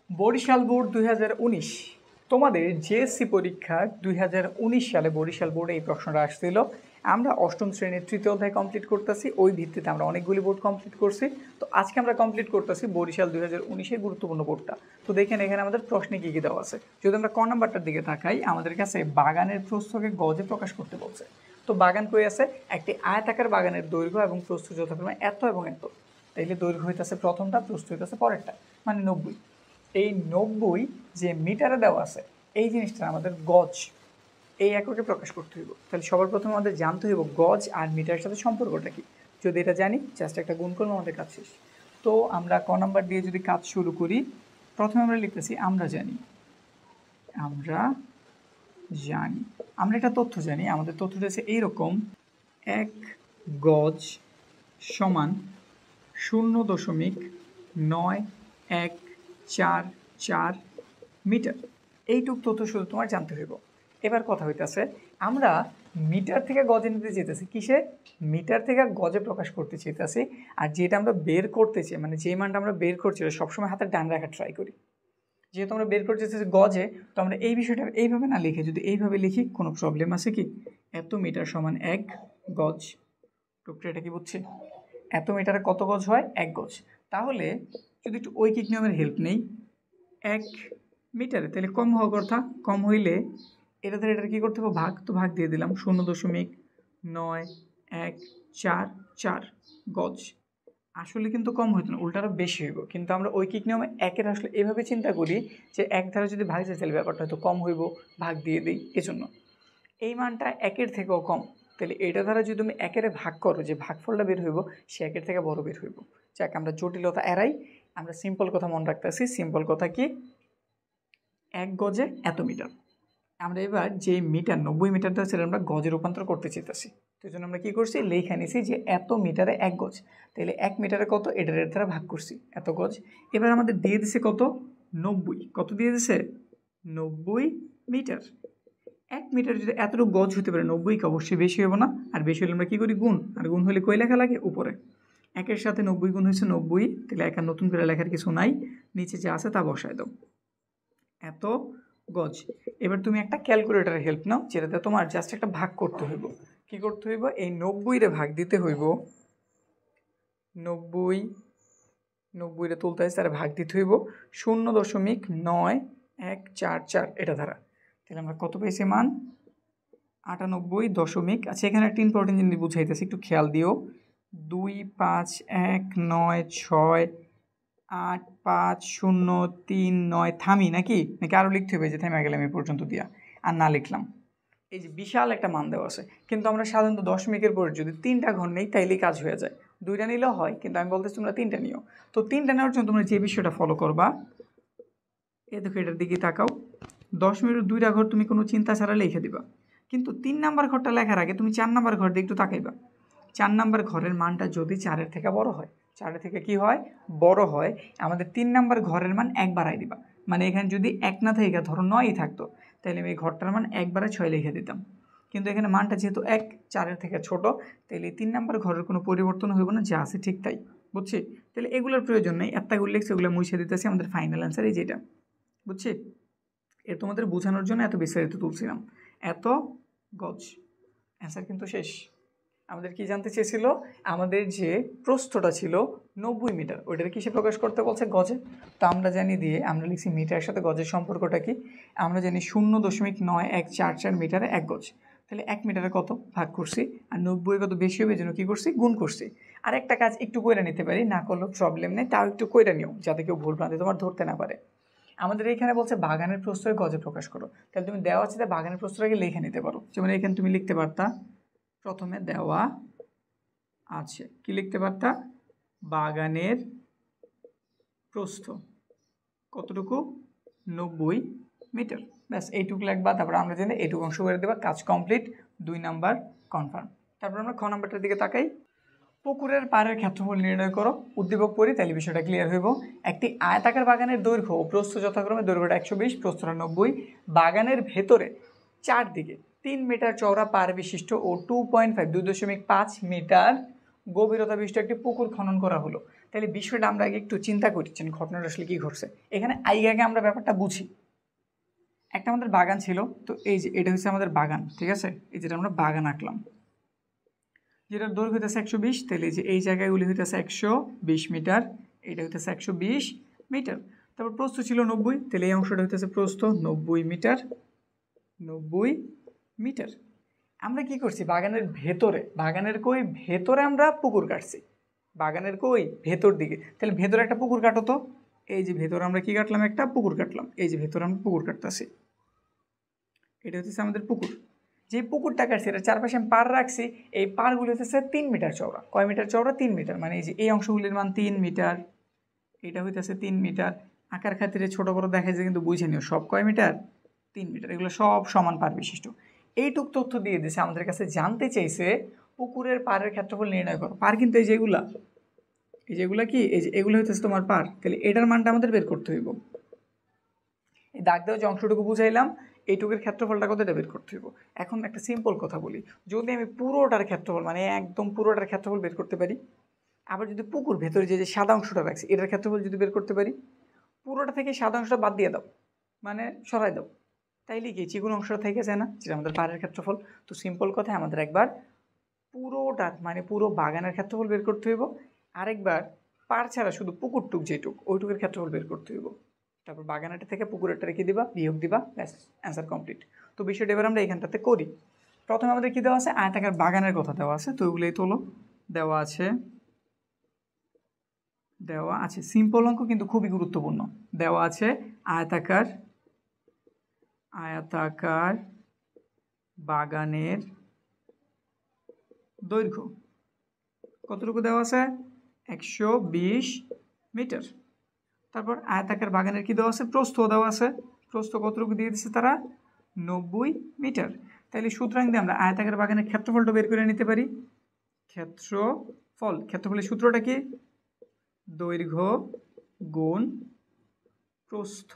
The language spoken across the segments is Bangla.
বরিশাল বোর্ড 2019 তোমাদের জেএসসি পরীক্ষা 2019 সালে বরিশাল বোর্ডে এই প্রশ্নটা আসছিল। আমরা অষ্টম শ্রেণীর তৃতীয় অধ্যায় কমপ্লিট করতেছি, ওই ভিত্তিতে আমরা অনেকগুলি বোর্ড কমপ্লিট করছি। তো আজকে আমরা কমপ্লিট করতেছি বরিশাল 2019-এর গুরুত্বপূর্ণ বোর্ডটা। তো দেখেন এখানে আমাদের প্রশ্নে কী কী দেওয়া আছে। যদি আমরা ক নাম্বারটার দিকে তাকাই, আমাদের কাছে বাগানের প্রস্থকে গজে প্রকাশ করতে বলছে। তো বাগান কই আছে? একটি আয়তাকার বাগানের দৈর্ঘ্য এবং প্রস্থ যথাক্রমে এত এবং এত। তাইলে দৈর্ঘ্য হইতেছে প্রথমটা, প্রস্থ হইতেছে পরেরটা, মানে 90। এই 90 যে মিটারে দেওয়া আছে, এই জিনিসটা আমাদের গজ এই এককে প্রকাশ করতে হইব। তাহলে সবার প্রথমে আমাদের জানতে হইব গজ আর মিটারের সাথে সম্পর্কটা কি। যদি এটা জানি, জাস্ট একটা গুণ করলে আমাদের কাজ শেষ। তো আমরা ক নাম্বার দিয়ে যদি কাজ শুরু করি, প্রথমে আমরা লিখতেছি আমরা জানি। আমরা একটা তথ্য জানি। আমাদের তথ্যটা হচ্ছে এইরকম: 1 গজ সমান 0.914 মিটার। এইটুক তথ্য শুধু তোমার জানতে হইব। এবার কথা হইতেছে, আমরা মিটার থেকে গজে নিতে চাইতেছি। কিসে? মিটার থেকে গজে প্রকাশ করতে চাইতেছি। আর যেটা আমরা বের করতে চাই, মানে যে মানটা আমরা বের করছি, সবসময় হাতের ডান রাখা ট্রাই করি। যেহেতু আমরা বের করতে চাইছি গজে, তো আমরা এই বিষয়টা এইভাবে না লিখে যদি এইভাবে লিখি, কোনো প্রবলেম আছে কি? এত মিটার সমান 1 গজ। প্রক্রিয়াটা কি বুঝছি? এত মিটারে কত গজ হয়? 1 গজ। তাহলে যদি একটু ঐকিক নিয়মের হেল্প নেই, 1 মিটারে তাহলে কম হওয়ার কথা। কম হইলে এটা ধরে এটা কী করতে হবে? ভাগ। তো ভাগ দিয়ে দিলাম 0.914 গজ। আসলে কিন্তু কম হইতো না, উল্টাটা বেশি হইব। কিন্তু আমরা ঐকিক নিয়মে একের আসলে এভাবে চিন্তা করি যে এক ধারা যদি ভাগ যায় তাহলে ব্যাপারটা হয়তো কম হইব, ভাগ দিয়ে দিই। এজন্য এই মানটা একের থেকেও কম। তাহলে এটা দ্বারা যদি তুমি একের ভাগ করো, যে ভাগফলটা বের হইব সে একের থেকে বড় বের হইব। যাক, আমরা জটিলতা এড়াই, আমরা সিম্পল কথা মনে রাখতেছি। সিম্পল কথা কি? 1 গজে এত মিটার। আমরা এবার যে মিটার 90 মিটারটা সেটা আমরা গজে রূপান্তর করতে চাইতেছি। তো এই জন্য আমরা কী করছি? লেখা নিছি যে এত মিটারে 1 গজ। তাহলে 1 মিটারে কত? এটার দ্বারা ভাগ করছি, এত গজ। এবার আমাদের দিয়ে দিছে কত? 90। কত দিয়ে দিছে? 90 মিটার। 1 মিটার যদি এতটুকু গজ হতে পারে, 90কে অবশ্যই বেশি হবে না। আর বেশি হলে আমরা কী করি? গুণ। আর গুণ হলে কই লেখা লাগে? উপরে। 1-এর সাথে 90 গুণ হয়েছে 90। তাহলে এক আর নতুন করে লেখার কিছু নাই, নিচে যা আছে তা বসায় দাও। এত গজ। এবার তুমি একটা ক্যালকুলেটরের হেল্প নাও, যেটাতে তোমার জাস্ট একটা ভাগ করতে হইব। কি করতে হইব? এই 90-রে ভাগ দিতে হইব। 90-রে তুলতে হয়, তারা ভাগ দিতে হইব 0.9144 এটা দ্বারা। তাহলে আমরা কত পেয়েছি মান? 98 আচ্ছা, এখানে একটা ইম্পর্টেন্ট জিনিস বুঝাইতেছি, একটু খেয়াল দিও। 2 5 1 9 6 8 5 0 3 9 থামি নাকি আরও লিখতে হবে? যে থেমে গেলাম এই পর্যন্ত দিয়া আর না লিখলাম। এই যে বিশাল একটা মান দেওয়া আছে, কিন্তু আমরা সাধারণত দশমিকের পরে যদি 3টা ঘর নেই তাইলেই কাজ হয়ে যায়। 2টা নিলেও হয়, কিন্তু আমি বলতেছি তোমরা 3টা নিও। তো 3টা নেওয়ার জন্য তোমরা যে বিষয়টা ফলো করবা, দেখো এটার দিকে তাকাও। 10 মিনিট 2টা ঘর তুমি কোনো চিন্তা ছাড়া লিখে দিবা। কিন্তু 3 নাম্বার ঘরটা লেখার আগে তুমি 4 নাম্বার ঘর দিয়ে একটু তাকাইবা। 4 নাম্বার ঘরের মানটা যদি 4-এর থেকে বড় হয়, 4-এর থেকে কি হয়? বড় হয়। আমাদের 3 নাম্বার ঘরের মান 1 বাড়াই দিবা। মানে এখানে যদি 1 না থাকে, ধরো 9ই থাকতো, তাহলে আমি এই ঘরটার মান 1 বাড়ায় 6 লিখে দিতাম। কিন্তু এখানে মানটা যেহেতু 1, 4-এর থেকে ছোট, তাহলে এই 3 নাম্বার ঘরের কোনো পরিবর্তন হইব না, যা আছে ঠিক তাই। বুঝছি? তাহলে এগুলোর প্রয়োজন নেই, এতগুলো লিখছে, এগুলো মুছে দিতেছি। আমাদের ফাইনাল অ্যান্সার এই যেটা। বুঝছি? এর তোমাদের বোঝানোর জন্য এত বিস্তারিত তুলছিলাম। এত গজ। অ্যান্সার কিন্তু শেষ। আমাদের কি জানতে চেয়েছিল? আমাদের যে প্রস্থটা ছিল 90 মিটার, ওইটার কিসে প্রকাশ করতে বলছে? গজে। তো আমরা জানি দিয়ে আমরা লিখছি মিটারের সাথে গজের সম্পর্কটা কি। আমরা জানি 0.9144 মিটারে 1 গজ। তাহলে 1 মিটারে কত? ভাগ করছি। আর 90 কত বেশি হবে, এই জন্য কী করছি? গুণ করছি। আর একটা কাজ একটু কইরা নিতে পারি, না করলেও প্রবলেম নেই, তাও একটু কইরা নিও, যাতে কেউ ভুল ভ্রান্তি তোমার ধরতে না পারে। আমাদের এখানে বলছে বাগানের প্রস্থকে গজে প্রকাশ করো। তাহলে তুমি দেওয়া আছে বাগানের প্রস্থটাকে লিখে নিতে পারো। যেমন এখানে তুমি লিখতে পারতা, প্রথমে দেওয়া আছে, কি লিখতে পারতা? বাগানের প্রস্থ কতটুকু? 90 মিটার। ব্যাস এইটুকু লিখবা। তারপর আমরা জানি এইটুকু অংশ করে দেবা, কাজ কমপ্লিট। 2 number confirm. তারপর আমরা খ নাম্বারটার দিকে তাকাই। পুকুরের পাড়ের ক্ষেত্রফল নির্ণয় করো। উদ্দীপক পড়ি, তাহলে বিষয়টা ক্লিয়ার হইব। একটি আয়তাকার বাগানের দৈর্ঘ্য ও প্রস্থ যথাক্রমে দৈর্ঘ্যটা 120, প্রস্থটা 90। বাগানের ভেতরে চারদিকে 3 মিটার চওড়া পাড় বিশিষ্ট ও 2.5 মিটার গভীরতা বিশিষ্ট একটি পুকুর খনন করা হলো। তাহলে বিষয়টা আমরা আগে একটু চিন্তা করছেন ঘটনাটা আসলে কী ঘটছে। এখানে আগে আমরা ব্যাপারটা বুঝি। একটা আমাদের বাগান ছিল, তো এই যে এটা হচ্ছে আমাদের বাগান, ঠিক আছে, এই যেটা আমরা বাগান আঁকলাম, যেটার দৈর্ঘ্য হইতেছে 120, তাহলে যে এই জায়গাগুলি হইতেছে 120 মিটার, এটা হইতেছে 120 মিটার। তারপর প্রস্থ ছিল 90, তাহলে এই অংশটা হইতেছে প্রস্থ 90 মিটার, 90 মিটার। আমরা কি করছি, বাগানের ভেতরে, বাগানের কই ভেতরে আমরা পুকুর কাটছি, বাগানের কই ভেতর দিকে। তাহলে ভেতরে একটা পুকুর কাটো তো, এই যে ভেতরে আমরা কি কাটলাম, একটা পুকুর কাটলাম, এই যে ভেতরে আমরা পুকুর কাটতেছি, এটা হচ্ছে আমাদের পুকুর। যে পুকুরটা কাটছি এটা চারপাশে আমি পার রাখছি, এই পারগুলি হচ্ছে 3 মিটার চওড়া। কয় মিটার চওড়া? 3 মিটার। মানে এই যে এই অংশগুলির মান 3 মিটার, এটা হইতেছে 3 মিটার। আকার খাতিরে ছোট বড় দেখা যায়, কিন্তু বুঝে নিও সব কয় মিটার, 3 মিটার। এগুলো সব সমান পার বিশিষ্ট। এইটুক তথ্য দিয়ে দিয়েছে, আমাদের কাছে জানতে চাইছে পুকুরের পাড়ের ক্ষেত্রফল নির্ণয় করো। পার কিন্তু এই যেগুলা, এই যেগুলা কি, এই যে এগুলো হইতেছে তোমার পার। তাহলে এটার মানটা আমাদের বের করতে হইব। এই দাগ দেওয়া যে অংশটুকু বুঝাইলাম, এইটুকুর ক্ষেত্রফলটা কত, এটা বের করতে হইব। এখন একটা সিম্পল কথা বলি, যদি আমি পুরোটার ক্ষেত্রফল, মানে একদম পুরোটার ক্ষেত্রফল বের করতে পারি, আবার যদি পুকুর ভেতরে যে সাদা অংশটা রাখছি এটার ক্ষেত্রফল যদি বের করতে পারি, পুরোটা থেকে সাদা অংশটা বাদ দিয়ে দাও, মানে সরাই দাও, তাইলে কি চিকন অংশটা থেকে যায় না, যেটা আমাদের পাড়ের ক্ষেত্রফল। তো সিম্পল কথা, আমাদের একবার পুরোটার মানে পুরো বাগানের ক্ষেত্রফল বের করতে হইব, আরেকবার পাড় ছাড়া শুধু পুকুরটুক যেটুক ওইটুকের ক্ষেত্রফল বের করতে হইব। তারপর বাগানটা থেকে পুকুরেরটা রেখে দিবা, বিয়োগ দিবা, ব্যাস অ্যান্সার কমপ্লিট। তো বিষয়টা এবার আমরা এখানটাতে করি। প্রথমে আমাদের কী দেওয়া আছে, আয়তাকার বাগানের কথা দেওয়া আছে, তো ওইগুলোই তোলো। দেওয়া আছে সিম্পল অঙ্ক কিন্তু খুবই গুরুত্বপূর্ণ। দেওয়া আছে আয়তাকার বাগানের দৈর্ঘ্য কতটুকু দেওয়া আছে, 120 মিটার। তারপর আয়তাকার বাগানের কি দেওয়া আছে, প্রস্থ দেওয়া আছে, প্রস্থ কতটুকু দিয়ে দিচ্ছে তারা, 90 মিটার। তাহলে সুতরাং দিয়ে আমরা আয়তাকার বাগানের ক্ষেত্রফলটা বের করে নিতে পারি। ক্ষেত্রফলের সূত্রটা কি, দৈর্ঘ্য গুণ প্রস্থ।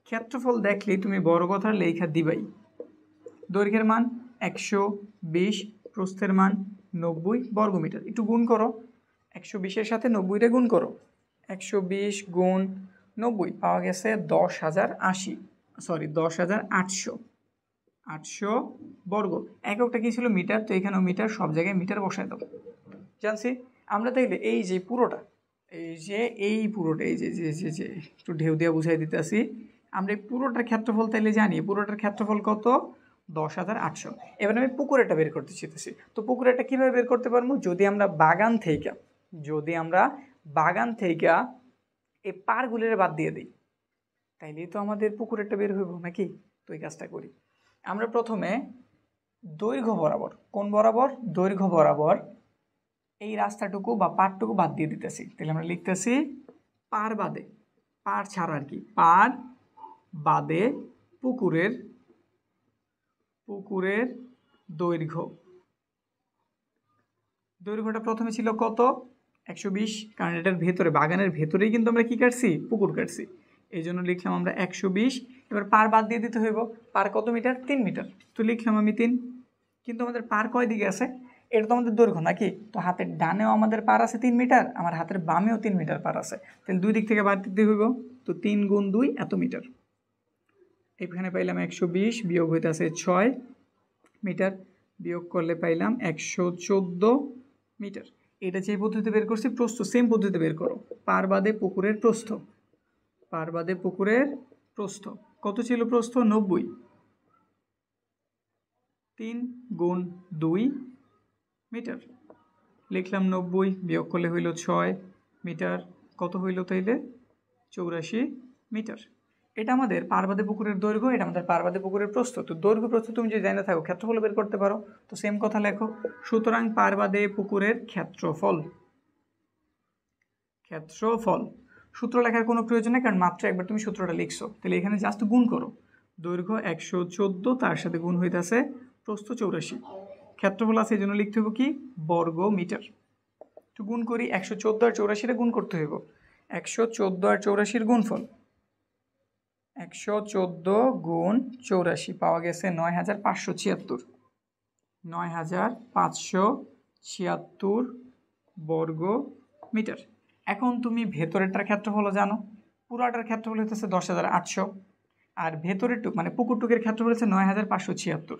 ক্ষেত্রফল দেখলে তুমি বড় কথা লেখা দিবাই। দৈর্ঘ্যের মান 120, প্রস্থের মান 90 বর্গমিটার। একটু গুণ করো, 120-এর সাথে 90টা গুণ করো, 120 গুণ 90 পাওয়া গেছে 10,800 বর্গ। এককটা কি ছিল, মিটার, তো এখানেও মিটার, সব জায়গায় মিটার বসায় দাও। জানছি আমরা তাইলে এই যে পুরোটা, এই যে একটু ঢেউ দিয়ে বুঝাই দিতে আসি, আমরা এই পুরোটার ক্ষেত্রফল তাইলে জানি, পুরোটার ক্ষেত্রফল কত, 10,800। এবার আমি পুকুরেরটা বের করতে চাইতেছি, তো পুকুরেরটা কীভাবে বের করতে পারবো, যদি আমরা বাগান থেকে এই পারগুলির বাদ দিয়ে দিই, তাইলেই তো আমাদের পুকুরেরটা বের হইব নাকি। তো এই কাজটা করি আমরা। প্রথমে দৈর্ঘ্য বরাবর, কোন বরাবর, দৈর্ঘ্য বরাবর এই রাস্তাটুকু বা পাড়টুকু বাদ দিয়ে দিতেছি। তাহলে আমরা লিখতেছি পার বাদে, পার ছাড়া আর কি, পার বাদে পুকুরের দৈর্ঘ্যটা প্রথমে ছিল কত, 120, কারণ এটার ভেতরে, বাগানের ভেতরেই কিন্তু আমরা কি কাটছি, পুকুর কাটছি, এই জন্য লিখলাম আমরা 120। এবার পার বাদ দিয়ে দিতে হইব, পার কত মিটার, 3 মিটার, তো লিখলাম আমি 3। কিন্তু আমাদের পার কয় দিকে আছে, এটা তো আমাদের দৈর্ঘ্য নাকি, তো হাতের ডানেও আমাদের পার আছে 3 মিটার, আমার হাতের বামেও 3 মিটার পার আছে, তাহলে দুই দিক থেকে বাদ দিতে হইব, তো 3 গুণ 2 এত মিটার। এখানে পাইলাম 120, বিয়োগ হইতেছে 6 মিটার, বিয়োগ করলে পাইলাম 114 মিটার। এটা যে পদ্ধতিতে বের করছি, প্রস্থ সেম পদ্ধতিতে বের করো। পার বাদে পুকুরের প্রস্থ কত ছিল, প্রস্থ 90, 3 গুণ 2 মিটার, লিখলাম 90, বিয়োগ করলে হইল 6 মিটার, কত হইল তাইলে 84 মিটার। এটা আমাদের পারবাদে পুকুরের দৈর্ঘ্য, এটা আমাদের পারবাদে পুকুরের প্রস্থ। তো দৈর্ঘ্য প্রস্থ তুমি যদি জানা থাকো, ক্ষেত্রফল বের করতে পারো। তো সেম কথা লেখো, সুতরাং পারবাদে পুকুরের ক্ষেত্রফল। সূত্র লেখার কোনো প্রয়োজন নেই, কারণ মাত্র একবার তুমি সূত্রটা লিখছো। তাহলে এখানে জাস্ট গুণ করো, দৈর্ঘ্য 114, তার সাথে গুণ হইতেছে প্রস্থ 84, ক্ষেত্রফল আছে এই জন্য লিখতে হবে কি, বর্গ মিটার। তো গুণ করি, 114 আর 84 গুণ করতে হইব, 114 আর 84 গুণফল, 114 গুণ 84 পাওয়া গেছে 9,576, 9,576 বর্গ মিটার। এখন তুমি ভেতরেরটার ক্ষেত্রফল জানো, পুরাটার ক্ষেত্রফল হচ্ছে 10,800, আর ভেতরের টুক মানে পুকুরটুকের ক্ষেত্রফল হচ্ছে 9,576।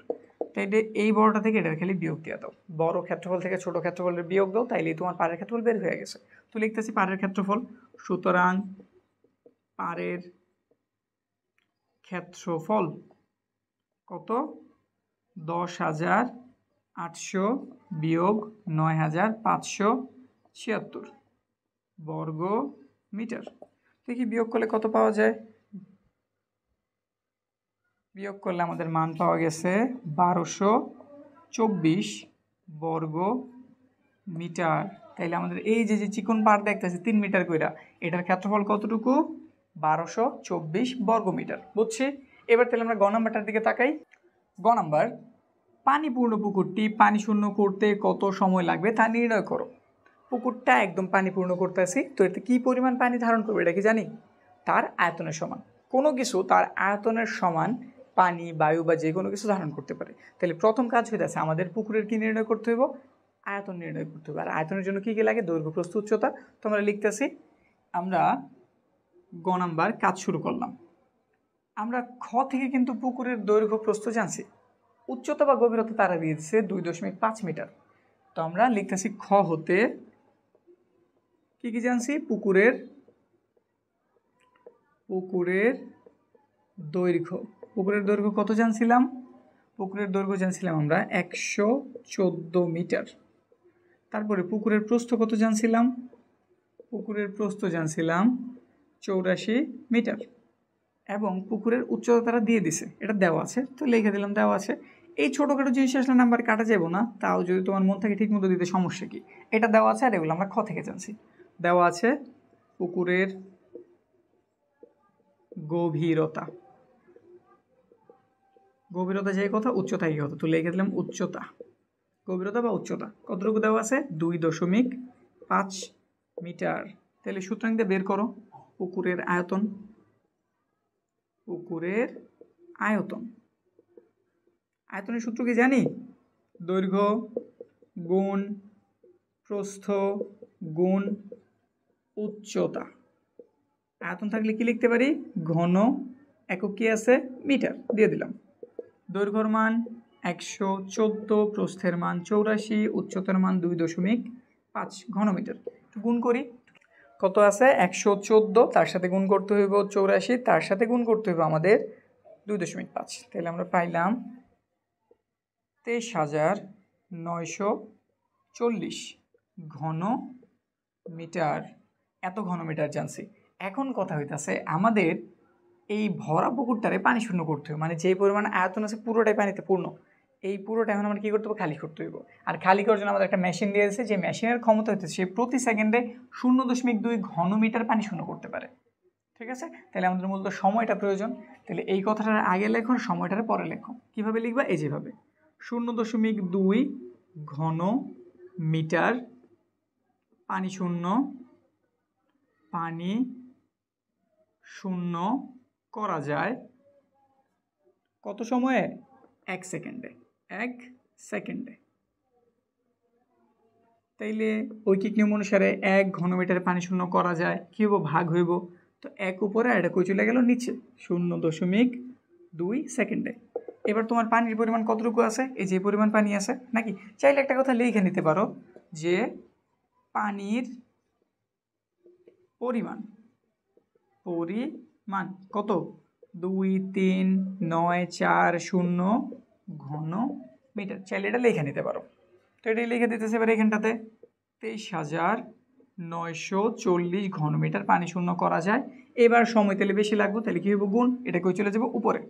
তাই এই বড়টা থেকে এটার খালি বিয়োগ দিয়ে দাও, বড় ক্ষেত্রফল থেকে ছোট ক্ষেত্রফলের বিয়োগ দাও, তাইলেই তোমার পাড়ের ক্ষেত্রফল বের হয়ে গেছে। তো লিখতেছি পাড়ের ক্ষেত্রফল, সুতরাং পাড়ের ক্ষেত্রফল কত? 10,800 বিয়োগ 9,576 বর্গ মিটার। দেখি বিয়োগ করলে কত পাওয়া যায়। বিয়োগ করলে আমাদের মান পাওয়া গেছে 1224 বর্গ মিটার। তাইলে আমাদের এই যে চিকন পাড় দেখতেছে 3 মিটার কইরা, এটার ক্ষেত্রফল কতটুকু? 1224 বর্গ মিটার। বুঝছি। এবার তাহলে আমরা গ নাম্বারটার দিকে তাকাই। গ নাম্বার, পানিপূর্ণ পুকুরটি পানি শূন্য করতে কত সময় লাগবে তা নির্ণয় করো। পুকুরটা একদম পানি পূর্ণ করতেছি, তো এতে কী পরিমাণ পানি ধারণ করবে এটা কি জানি? তার আয়তনের সমান। কোনো কিছু তার আয়তনের সমান পানি, বায়ু বা যে কোনো কিছু ধারণ করতে পারে। তাহলে প্রথম কাজ হইতেছে আমাদের পুকুরের কি নির্ণয় করতে হইব? আয়তন নির্ণয় করতে হবে। আর আয়তনের জন্য কী কী লাগে? দৈর্ঘ্য, প্রস্থ, উচ্চতা। তো আমরা লিখতেছি, আমরা গ নাম্বার কাজ শুরু করলাম। আমরা খ থেকে কিন্তু পুকুরের দৈর্ঘ্য, প্রস্থ জানছি, উচ্চতা বা গভীরতা তারা দিয়ে দিচ্ছে 2.5 মিটার। তো আমরা লিখতেছি খ হতে কি কি জানছি? পুকুরের দৈর্ঘ্য। পুকুরের দৈর্ঘ্য কত জানছিলাম? পুকুরের দৈর্ঘ্য জানছিলাম আমরা 114 মিটার। তারপরে পুকুরের প্রস্থ কত জানছিলাম? পুকুরের প্রস্থ জানছিলাম 84 মিটার। এবং পুকুরের উচ্চতা তারা দিয়ে দিছে, এটা দেওয়া আছে, তো লিখে দিলাম দেওয়া আছে। এই ছোটোখাটো জিনিস আসলে নাম্বার কাটা যাবো না, তাও যদি তোমার মন থেকে ঠিক মতো দিতে সমস্যা কি? এটা দেওয়া আছে, আর এগুলো আমরা খ থেকে জানছি। দেওয়া আছে পুকুরের গভীরতা, গভীরতা যে কথা, উচ্চতা কি কথা, তো লিখে দিলাম উচ্চতা, গভীরতা বা উচ্চতা কতটুকু দেওয়া আছে? 2.5 মিটার। তাহলে সুতরাং দিয়ে বের করো পুকুরের আয়তন। পুকুরের আয়তন, আয়তনের সূত্র কি জানি? দৈর্ঘ্য গুণ প্রস্থ গুণ উচ্চতা। আয়তন থাকলে কি লিখতে পারি? ঘন, একক কি আছে? মিটার দিয়ে দিলাম। দৈর্ঘ্যের মান 114, প্রস্থের মান 84, উচ্চতার মান 2.5 ঘনমিটার। গুণ করি, কত আছে? 114, তার সাথে গুণ করতে হইব 84, তার সাথে গুণ করতে হইব আমাদের 2.5। তাহলে আমরা পাইলাম 23,940 ঘন মিটার। এত ঘনমিটার জানছি। এখন কথা হইতাছে আমাদের এই ভরা পুকুরটারে পানি শূন্য করতে হবে, মানে যে পরিমাণ আয়তন আছে পুরোটাই পানিতে পূর্ণ। এই পুরোটা এখন আমরা কী করতে হবে? খালি করতে হইব। আর খালি করার জন্য আমাদের একটা মেশিন দিয়ে দিয়েছে, যে মেশিনের ক্ষমতা হইতেছে সে প্রতি সেকেন্ডে 0.2 ঘনমিটার পানি শূন্য করতে পারে। ঠিক আছে, তাহলে আমাদের মূলত সময়টা প্রয়োজন। তাহলে এই কথাটার আগে লেখো, সময়টার পরে লেখো। কীভাবে লিখবা? এই যেভাবে, 0.2 ঘন মিটার পানি শূন্য করা যায় কত সময়ে? 1 সেকেন্ডে। 1 সেকেন্ডে। তাইলে ঐকিক নিয়ম অনুসারে 1 ঘনমিটার পানি শূন্য করা যায়, কী হইব? ভাগ হইব। তো 1 উপরে, আর এটা কই চলে গেল? নিচে। 0.2 সেকেন্ডে। এবার তোমার পানির পরিমাণ কতটুকু আছে? এই যে পরিমাণ পানি আছে নাকি? চাইলে একটা কথা লিখে নিতে পারো, যে পানির পরিমাণ কত? 23940 ঘন মিটার। চাইলে এটা লিখে নিতে পারো। তো এটাই লিখে দিতেছে এবার এখানটাতে 23,940 ঘনমিটার পানি শূন্য করা যায়। এবার সময় তাহলে বেশি লাগবে, তাহলে কী হইব? গুণ, এটা কই চলে যাব? উপরে।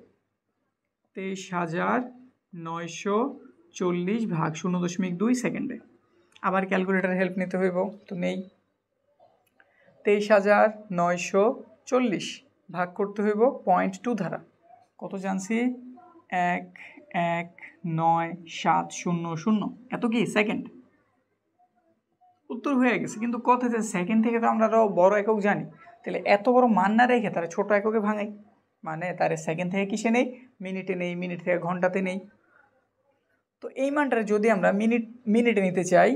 23,940 ভাগ 0.2 সেকেন্ডে। আবার ক্যালকুলেটার হেল্প নিতে হইব, তো নেই। 23,940 ভাগ করতে হইব 0.2 দ্বারা। কত জানছি? 1,1,9,700। এত কি? সেকেন্ড। উত্তর হয়ে গেছে। কিন্তু কথা যে সেকেন্ড থেকে তো আমরা আরও বড় একক জানি, তাহলে এত বড় মান না রেখে তারা ছোট এককে ভাঙাই। মানে তার সেকেন্ড থেকে কিসে নেই? মিনিটে নেই, মিনিট থেকে ঘন্টাতে নেই। তো এই মানটা যদি আমরা মিনিটে নিতে চাই,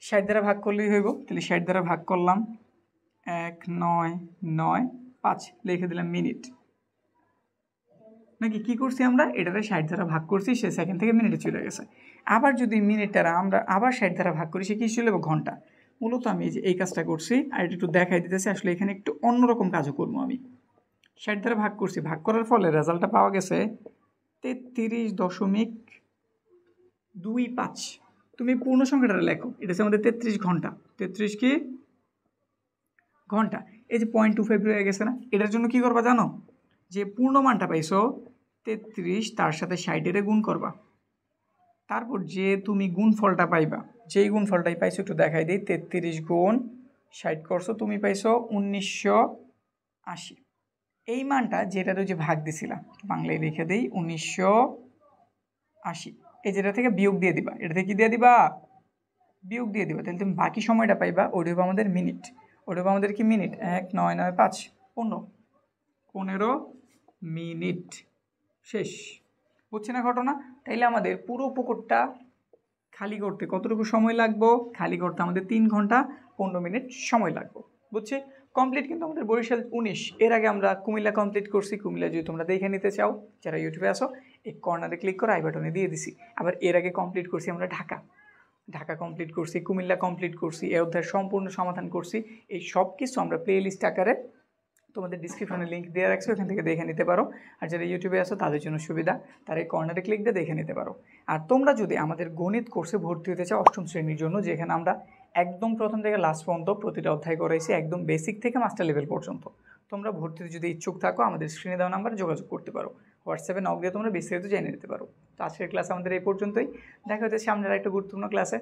60 দ্বারা ভাগ করলেই হইব। তাহলে 60 দ্বারা ভাগ করলাম, 1995 লিখে দিলাম মিনিট। নাকি কি করছি আমরা এটাতে 60 দ্বারা ভাগ করছি, সে সেকেন্ড থেকে মিনিটে চলে গেছে। আবার যদি মিনিটটা আমরা আবার 60 দ্বারা ভাগ করি, সে কি চলে যাবে ঘন্টা। মূলত আমি এই কাজটা করছি, আর এটা একটু দেখাই দিতেছি। আসলে এখানে একটু অন্যরকম কাজও করবো আমি। 60 দ্বারা ভাগ করছি, ভাগ করার ফলে রেজাল্টটা পাওয়া গেছে 33.25। তুমি পূর্ণ সংখ্যাটা লেখো, এটা হচ্ছে আমাদের 33 ঘন্টা। 33 কি ঘন্টা। এই যে 0.25 রয়ে গেছে না, এটার জন্য কি করবা জানো, যে পূর্ণ মানটা পাইছো 33, তার সাথে 60 গুণ করবা। তারপর যে তুমি গুণফলটা পাইবা, যেই গুণফলটাই পাইছো একটু দেখাই দিই। 33 গুণ 60 করছো, তুমি পাইছো 1980। এই মানটা যেটা যে ভাগ দিছিলাম, বাংলায় লিখে দিই 1980। এই যেটা থেকে বিয়োগ দিয়ে দিবা, এটা থেকে কি দিয়ে দিবা, বিয়োগ দিয়ে দিবা। তাহলে তুমি বাকি সময়টা পাইবা, ওটা হবে আমাদের মিনিট। ওটা হবে আমাদের কি মিনিট, 1995 15 মিনিট। শেষ। বুঝছি না ঘটনা। তাইলে আমাদের পুরো পুকুরটা খালি করতে কতটুকু সময় লাগবে, খালি করতে আমাদের 3 ঘন্টা 15 মিনিট সময় লাগবে। বুঝছি। কমপ্লিট কিন্তু আমাদের বরিশাল 19। এর আগে আমরা কুমিল্লা কমপ্লিট করছি। কুমিল্লা যদি তোমরা দেখে নিতে চাও, যারা ইউটিউবে আসো, এই কর্নারে ক্লিক করে আই বাটনে দিয়ে দিছি। আবার এর আগে কমপ্লিট করছি আমরা ঢাকা কমপ্লিট করছি, কুমিল্লা কমপ্লিট করছি, এই অধ্যায়ের সম্পূর্ণ সমাধান করছি। এই সব কিছু আমরা প্লে লিস্ট আকারে তোমাদের ডিসক্রিপশনে লিঙ্ক দিয়ে রাখছি, ওখান থেকে দেখে নিতে পারো। আর যারা ইউটিউবে আসো তাদের জন্য সুবিধা, তারা এই কর্নারে ক্লিক দিয়ে দেখে নিতে পারো। আর তোমরা যদি আমাদের গণিত কোর্সে ভর্তি হতে চাও 8ম শ্রেণীর জন্য, যেখানে আমরা একদম প্রথম থেকে লাস্ট পর্যন্ত প্রতিটা অধ্যায় করাইছি, একদম বেসিক থেকে মাস্টার লেভেল পর্যন্ত, তোমরা ভর্তিতে যদি ইচ্ছুক থাকো আমাদের স্ক্রিনে দেওয়া নাম্বারে যোগাযোগ করতে পারো। হোয়াটসঅ্যাপে নক দিয়ে তোমরা বিস্তারিত জেনে নিতে পারো। তো আজকের ক্লাস আমাদের এই পর্যন্তই। দেখা হচ্ছে সামনের একটা গুরুত্বপূর্ণ ক্লাসে।